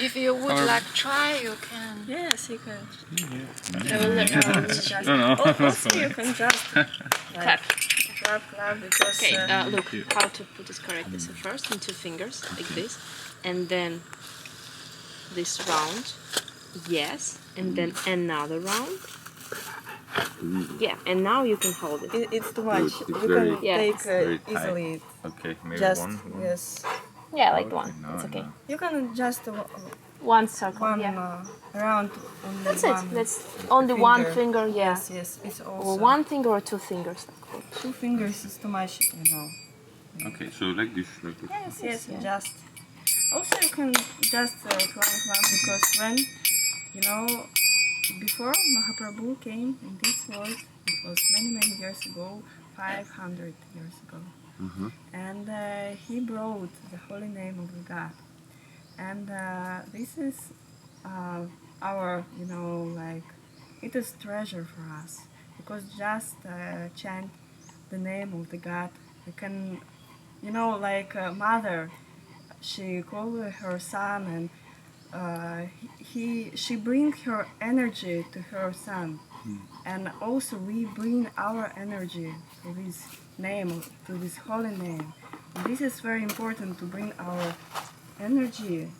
If you would like try, you can. Yes, you can. I will let you No. Also, you can just clap. clap because. Okay, look how to put this correctly. So first in two fingers, like this, and then this round, yes, and then another round. Yeah, and now you can hold it. It's too much. It's You very- can Yeah. take very tight. easily. Okay, maybe Just one. yes. Yeah, like Okay, one. no, It's okay. no. You can just One circle. one Yeah. around only That's one. it. That's only one finger. Yeah. Yes, yes. It's Or also one finger or two fingers. two fingers is too much, you know. Okay, so like this, like this. Yes, yes. Yeah. Just also you can just climb because when you know before Mahaprabhu came in this world, it was many years ago, 500 years ago. And he brought the holy name of the God. And this is our, you know, like, it is treasure for us. Because just chant the name of the God, you can, you know, like a mother, she called her son and she bring her energy to her son. And also we bring our energy to this name, to this holy name. And this is very important to bring our energy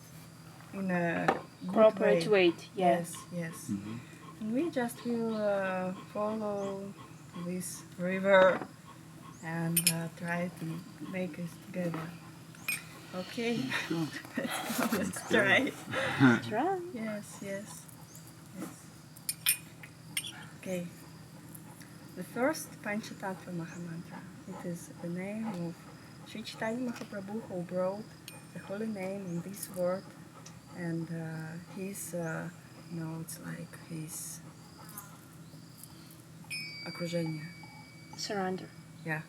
in a good Appropriate way. weight. Yeah. Yes. And we just will follow this river and try to make it together. Okay, let's try. Try. Yes. Okay. The first Panchatattva Mahamantra. It is the name of Sri Chaitanya Mahaprabhu who brought the holy name in this world, and his, you know, it's like his окружение. Surrender. Yeah.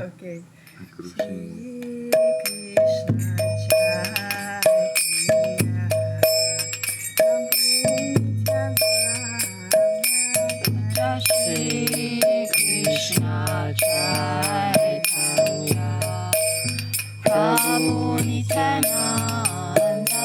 Okay. Окружение. Shri Krishna Chaitanya Prabhu Shri Krishna Chaitanya Prabhu Nityananda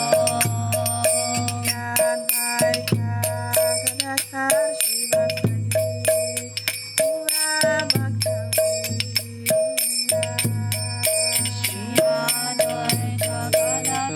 Shri Advaita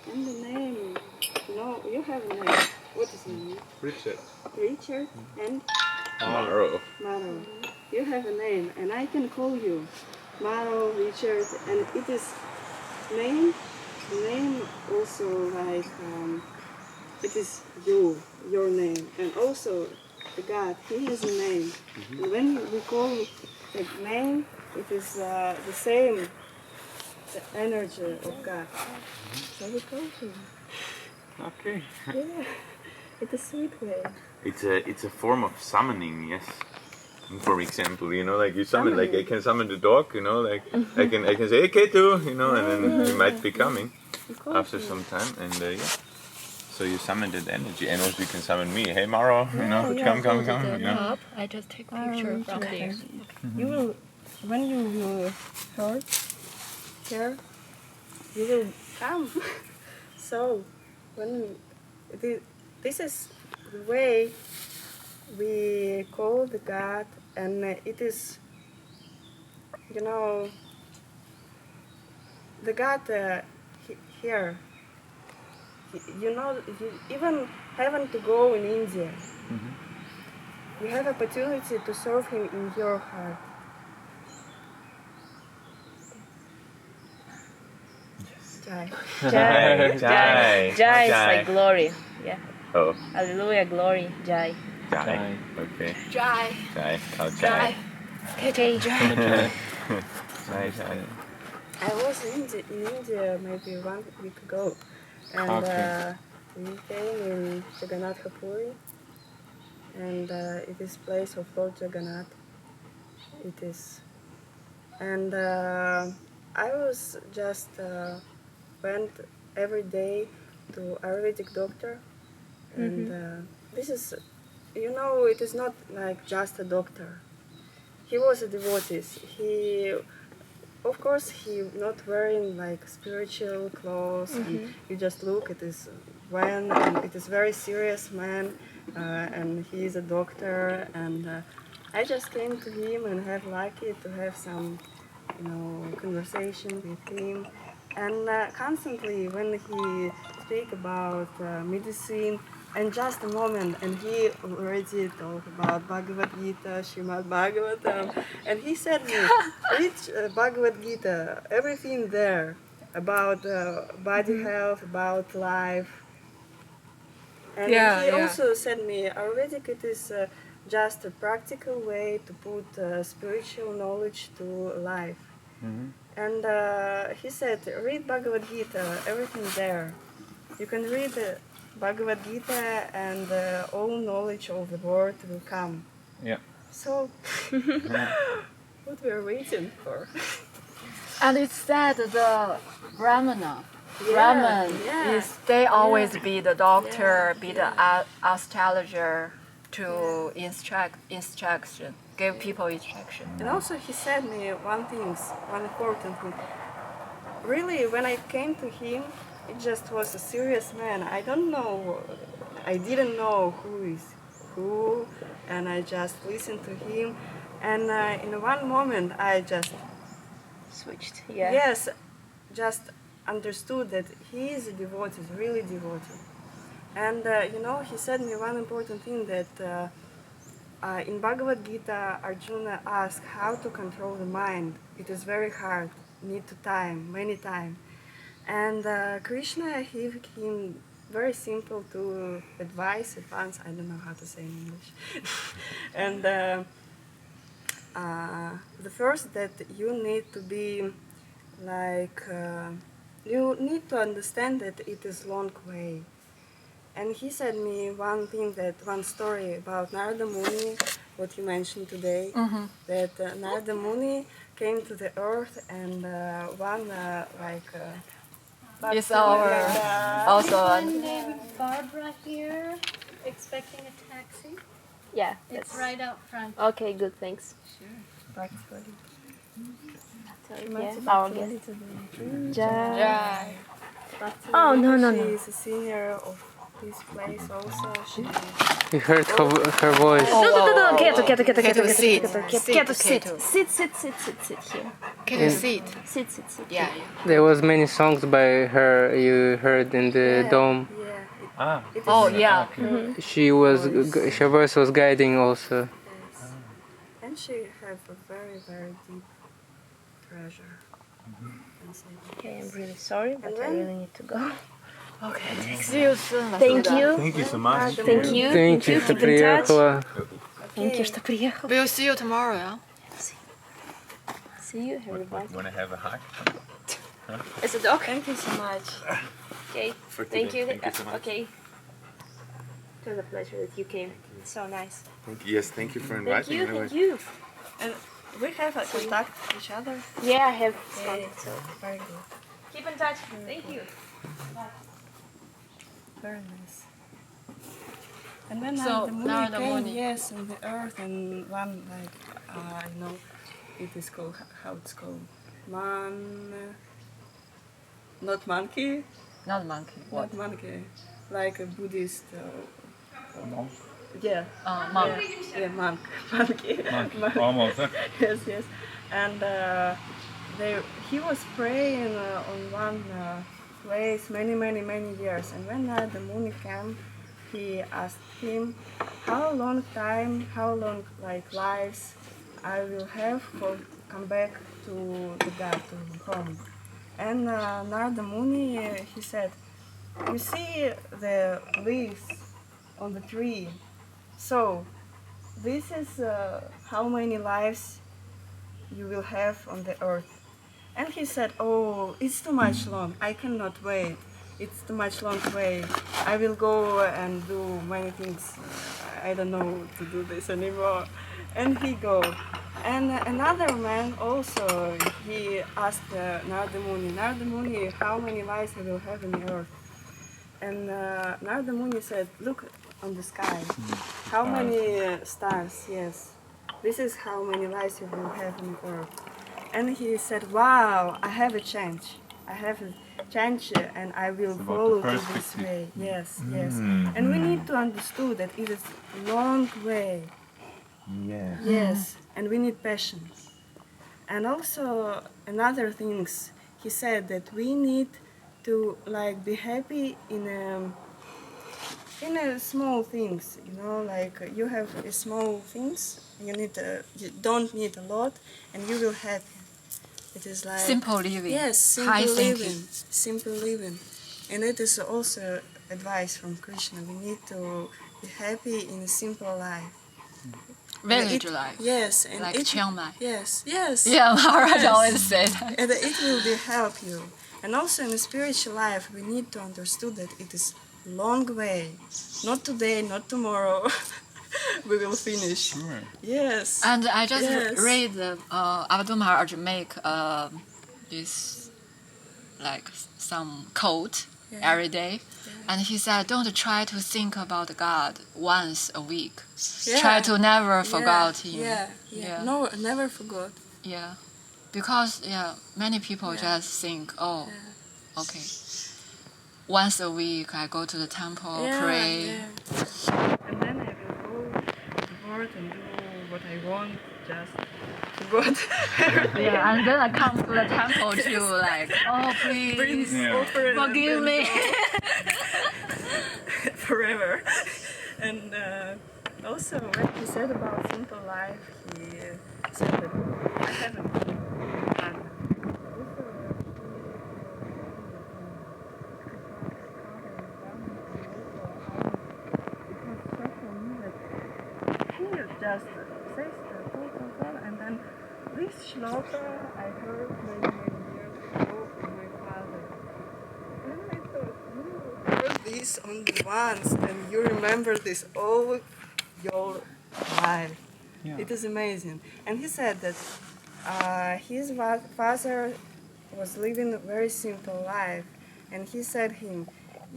And the name, you have a name. What is your name? Richard. Richard and Maro. Maro. You have a name, and I can call you Maro, Richard, and it is name. The name also like it is your name, and also the God. He has a name. And when we call the name, it is the same. The energy of God. So we call him. Okay. Yeah, it's a sweet way. It's a form of summoning, yes. For example, like you summon, like I can summon the dog, like I can say, hey Ketu, and then he might be coming after some time, and yeah. So you summon that energy, and also you can summon me. Hey Maro, come. I just take a picture from there. You will, when you will hurt here, you will come. So when this is the way we call the God, and it is, the God here. You even having to go in India, you have opportunity to serve Him in your heart. Jai. Jai. Jai is like glory. Yeah. Oh. Hallelujah, glory. Jai. Jai. Okay. Jai. Jai. Oh, Jai. Jai. Jai. Jai. I was in India maybe 1 week ago, and we came in Jagannath Puri, and it is place of Lord Jagannath. It is, and I was just went every day to Ayurvedic doctor, and this is, it is not like just a doctor. He was a devotee. Of course, he not wearing like spiritual clothes. And you just look at this man, and it is very serious man, and he is a doctor. And I just came to him and have lucky to have some, conversation with him. And constantly when he speak about medicine, and just a moment, and he already talked about Bhagavad Gita, Srimad Bhagavatam, and he said me, read Bhagavad Gita, everything there about body health, about life. And he also said me, Ayurvedic it is just a practical way to put spiritual knowledge to life. And he said, read Bhagavad Gita, everything there. You can read Bhagavad Gita and all knowledge of the world will come. Yeah. So, what we're waiting for. And it's said the Brahman Yeah. is they always be the doctor, be the astrologer to instruction, give people instruction. And also he said me one important thing. Really, when I came to him, it just was a serious man. I didn't know who is who, and I just listened to him. And in one moment, I just Switched. Yeah. yes, just understood that he is a devotee, really devotee. And he said me one important thing that in Bhagavad Gita, Arjuna asked how to control the mind. It is very hard, need to time, many time. And Krishna gave him very simple to advance, I don't know how to say in English. And the first that you need to be like, you need to understand that it is long way. And he said me one story about Narada Muni, what you mentioned today, that Narada Muni came to the earth and It's our also Someone named Barbara here expecting a taxi. Yeah. It's right out front. Okay, good, thanks. practically. Yeah, our guest. Jai. Oh, no. She is a senior of this place also. You heard her voice. No, Keto, Sit. sit here. Can you sit? Sit. Yeah. There was many songs by her you heard in the dome. Yeah. It is Oh yeah. Her voice was guiding also. Yes. And she have a very, very deep treasure. inside. Okay, I'm really sorry, but I then- really need to go. Okay. See you soon. Thank you. Thank you so much. Thank you. Thank you, что Keep in touch. приехала. Thank you, что приехал. We'll see you tomorrow. Yeah. See you, everybody. Want to have a hug? It's a dog. Thank you so much. Okay. For Thank today. you. Thank you so much. Okay. It was a pleasure that you came. It's so nice. Yes, thank you for Thank inviting you. me. Thank you. And we have a contact each other. Yeah, I have Yeah, contact. So very good. keep in touch. Thank you. Very nice. And when So, the now moon the came, morning. yes, in the earth, and one like I know it is called how it's called not monkey, Not monkey. not monkey, like a Buddhist. Yeah, Monk. yeah, monk, monkey. Monk. Almost. Yes. And he was praying on one place many years. And when the moon came, he asked him, how long like lives I will have for come back to the God, to home. And Narada Muni, he said, you see the leaves on the tree. So this is how many lives you will have on the earth. And he said, oh, it's too much long. I cannot wait. It's too much long way. I will go and do many things. I don't know to do this anymore. And he go. And another man also, he asked Narada Muni, how many lives I will have on the earth? And Narada Muni said, look on the sky. How many stars? Yes. This is how many lives you will have on the earth. And he said, wow, I have a chance. I have a chance and I will about follow the to this perspective. way. Yes. And we need to understand that it is a long way. Yes. And we need patience. And also another things, he said that we need to like be happy in small things, you know, like you have small things, you don't need a lot, and you will happy. It is like Simple living. yes, High simple thinking. living, simple living, and it is also advice from Krishna. We need to be happy in a simple life. Village life. Yes, and Like Chiang Mai. Yes, yes. Yeah, Maharaj Yes. always say that. And it will be help you. And also in the spiritual life, we need to understand that it is long way. Not today, not tomorrow. We will finish. Sure. Yes. And I just Yes. read the Abdul Maharaj make this like some quote every day, and he said, "Don't try to think about God once a week. Try to never forget Him." Yeah. No, never forgot. Yeah, because many people just think, oh, okay, once a week I go to the temple, pray. And then I will go to board and do what I want, just to God. Yeah, and then I come to the temple to like, oh please, forgive me. Forever. And also when he said about simple life, he said that I haven't done. He just says and then this shloka I heard many years ago from my father. And I thought, you heard this only once and you remember this all your life. Yeah. It is amazing. And he said that his father was living a very simple life, and he said him,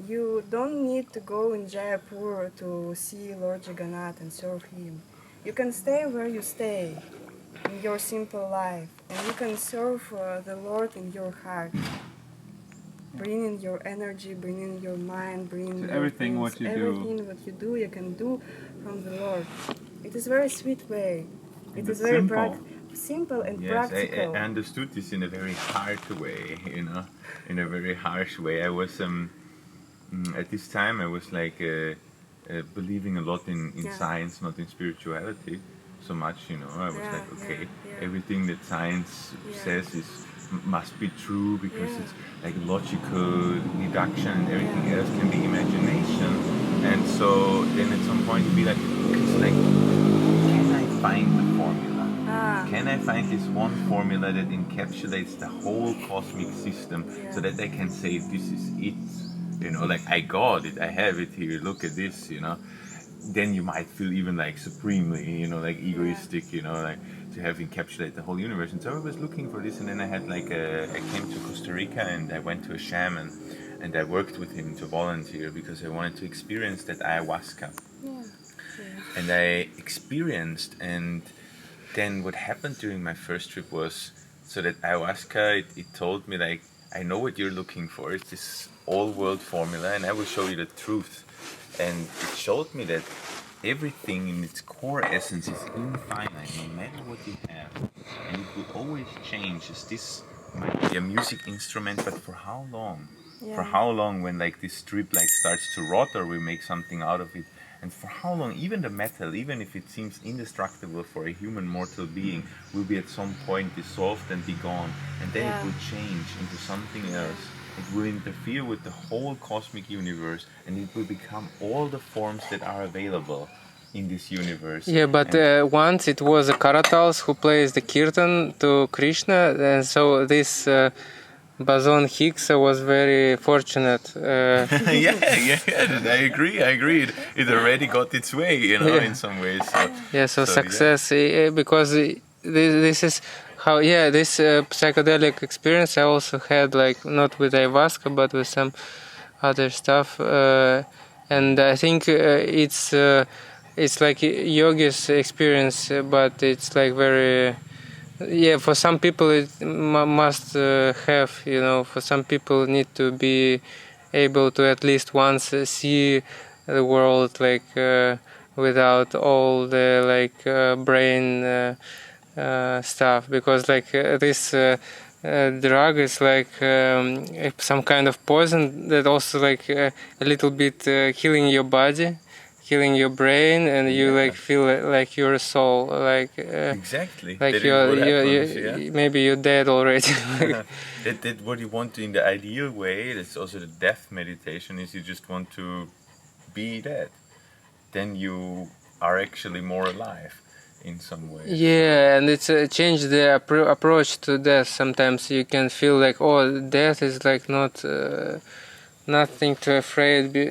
you don't need to go in Jaipur to see Lord Jagannath and serve him. You can stay where you stay in your simple life, and you can serve the Lord in your heart. Bring in your energy, bring in your mind, bring in So your everything things, what you do. everything what you do, you can do from the Lord. It is very sweet way. It And is it's very simple. simple and Yes, practical. I understood this in a very hard way, you know, in a very harsh way. I was at this time I was like believing a lot in science, not in spirituality so much, you know. I was like, okay, everything that science says must be true because it's like logical deduction and everything else can be imagination. And so then at some point you'd be like, it's like, can I find the formula? Can I find this one formula that encapsulates the whole cosmic system so that I can say this is it? You know, like I got it, I have it here, look at this, you know. Then you might feel even like supremely, you know, like egoistic, you know, like to have encapsulated the whole universe. And so I was looking for this, and then I had like I came to Costa Rica and I went to a shaman and I worked with him to volunteer because I wanted to experience that ayahuasca. And I experienced, and then what happened during my first trip was, so that ayahuasca, it told me like, I know what you're looking for, it's this all-world formula and I will show you the truth. And it showed me that everything in its core essence is infinite, no matter what you have. And it will always change, as this might be a music instrument, but for how long? For how long, when like this strip like starts to rot or we make something out of it? And for how long, even the metal, even if it seems indestructible for a human mortal being, will be at some point dissolved and be gone. And then it will change into something else. It will interfere with the whole cosmic universe, and it will become all the forms that are available in this universe. Yeah, but once it was a Karatals who plays the Kirtan to Krishna, and so this Boson Higgs was very fortunate. I agree. It already got its way, you know, in some ways. So, success, because this is how, this psychedelic experience I also had, like not with ayahuasca, but with some other stuff, and I think it's like yogi's experience, but it's like very. Yeah, for some people it must have, you know, for some people need to be able to at least once see the world like without all the like brain stuff, because like this drug is like some kind of poison that also like a little bit killing your body, killing your brain, and you like feel like you're a soul, like Exactly. like That is what happens, you're maybe you're dead already. that what you want to, in the ideal way, that's also the death meditation, is you just want to be dead. Then you are actually more alive in some way. Yeah, and it's changed the approach to death. Sometimes you can feel like, oh, death is like not nothing to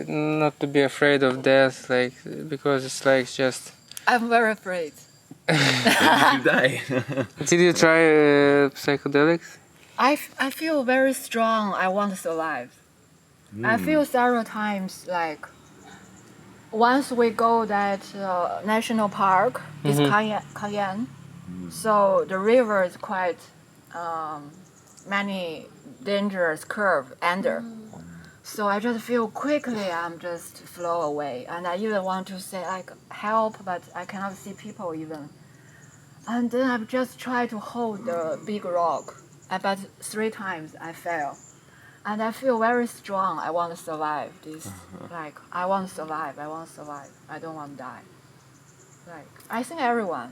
not to be afraid of death, like because it's like just. I'm very afraid. When did you die? Did you try psychedelics? I feel very strong. I want to survive. I feel several times like once we go that national park, it's Cayenne. So the river is quite many dangerous curve under. So I just feel quickly I'm just flow away, and I even want to say like help, but I cannot see people even. And then I just try to hold the big rock, but 3 times I fail. And I feel very strong. I want to survive this. Like I want to survive. I want to survive. I don't want to die. Like I think everyone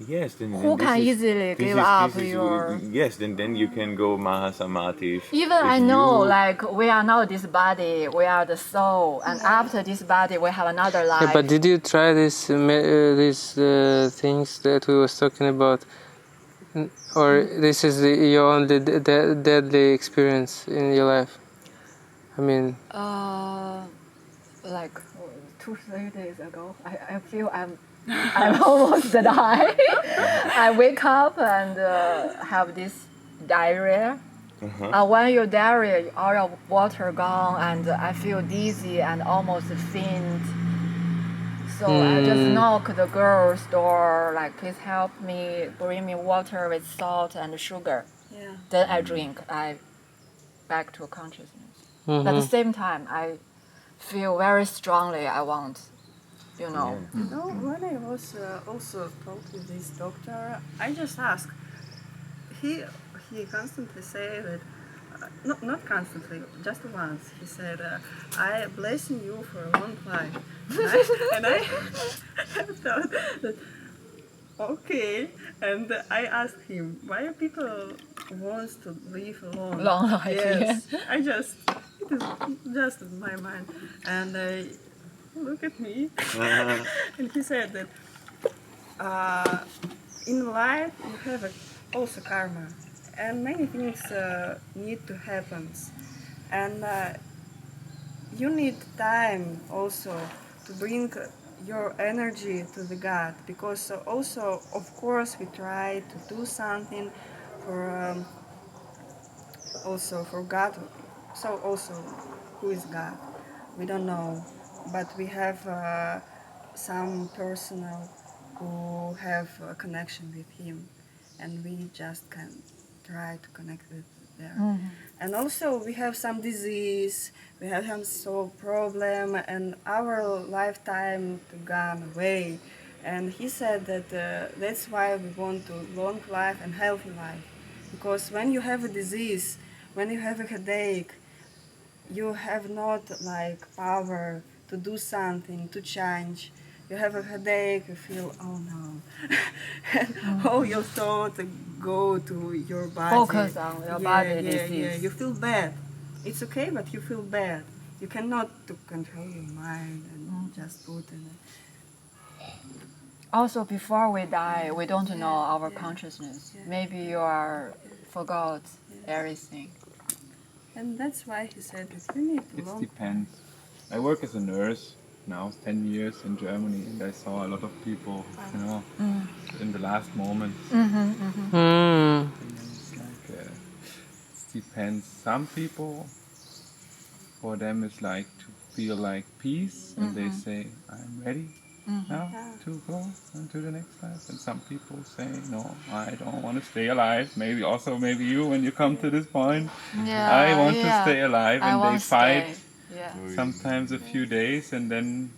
Yes, then who this can is- easily this give is- up this is- your. Yes, then you can go Mahasamadhi. Even if I know, you- like we are not this body. We are the soul, and after this body, we have another life. Yeah, but did you try these things that we was talking about, or this is your only deadly experience in your life? I mean, Like 2-3 days ago, I feel I'm almost die. I wake up and have this diarrhea. When your diarrhea, all your water gone, and I feel dizzy and almost faint. So I just knock the girl's door, like, please help me, bring me water with salt and sugar. Yeah. Then I drink. I back to consciousness. At the same time, I feel very strongly I want, you know. You know, when I was also talk with this doctor, I just asked. He constantly say that, not constantly, just once. He said, "I blessing you for a long life," and I thought that okay. And I asked him, why people wants to live alone? Long life, Yes, it is just in my mind. And look at me. And he said that in life you have also karma, and many things need to happen, and you need time also to bring your energy to the God, because also of course we try to do something for also for God. So also, who is God? We don't know, but we have some personal who have a connection with Him, and we just can try to connect with there. And also we have some disease, we have some problem, and our lifetime to gone away. And he said that that's why we want to long life and healthy life, because when you have a disease, when you have a headache, you have not like power to do something, to change. You have a headache, you feel, oh no. And all your thoughts go to your body. Focus on your body Yeah, disease. you feel bad. It's okay, but you feel bad. You cannot to control your mind and just put in it. Also, before we die, we don't know our consciousness. Maybe you are forgot everything. And that's why he said that you need to It long. depends. I work as a nurse now 10 years in Germany, and I saw a lot of people, you know, in the last moments. It's like, it depends. Some people, for them, it's like to feel like peace, and they say, I'm ready now to go into the next life. And some people say, no, I don't want to stay alive. Maybe also, maybe you, when you come to this point, I want to stay alive, and they fight sometimes a few days, and then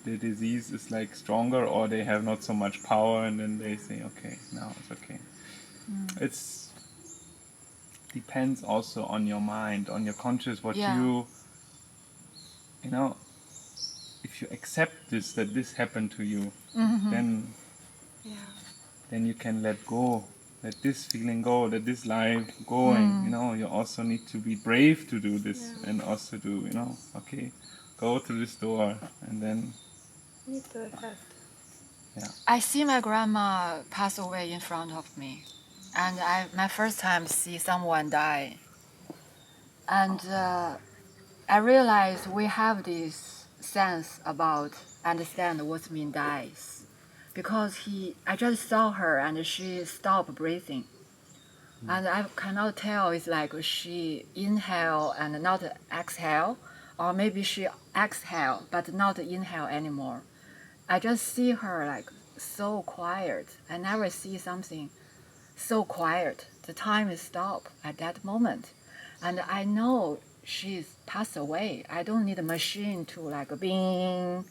the disease is like stronger, or they have not so much power, and then they say, okay, now it's okay. It's depends also on your mind, on your conscious, what Yeah. you know, if you accept this, that this happened to you, then you can let go, let this feeling go, let this life going, you know. You also need to be brave to do this, and also to, you know, okay, go through this door, and then Need to accept. I see my grandma pass away in front of me, and my first time see someone die, and I realize we have this sense about understand what mean dies, because I just saw her and she stopped breathing, and I cannot tell it's like she inhale and not exhale, or maybe she exhale but not inhale anymore. I just see her like so quiet. I never see something so quiet. The time is stopped at that moment. And I know she's passed away. I don't need a machine to like bing,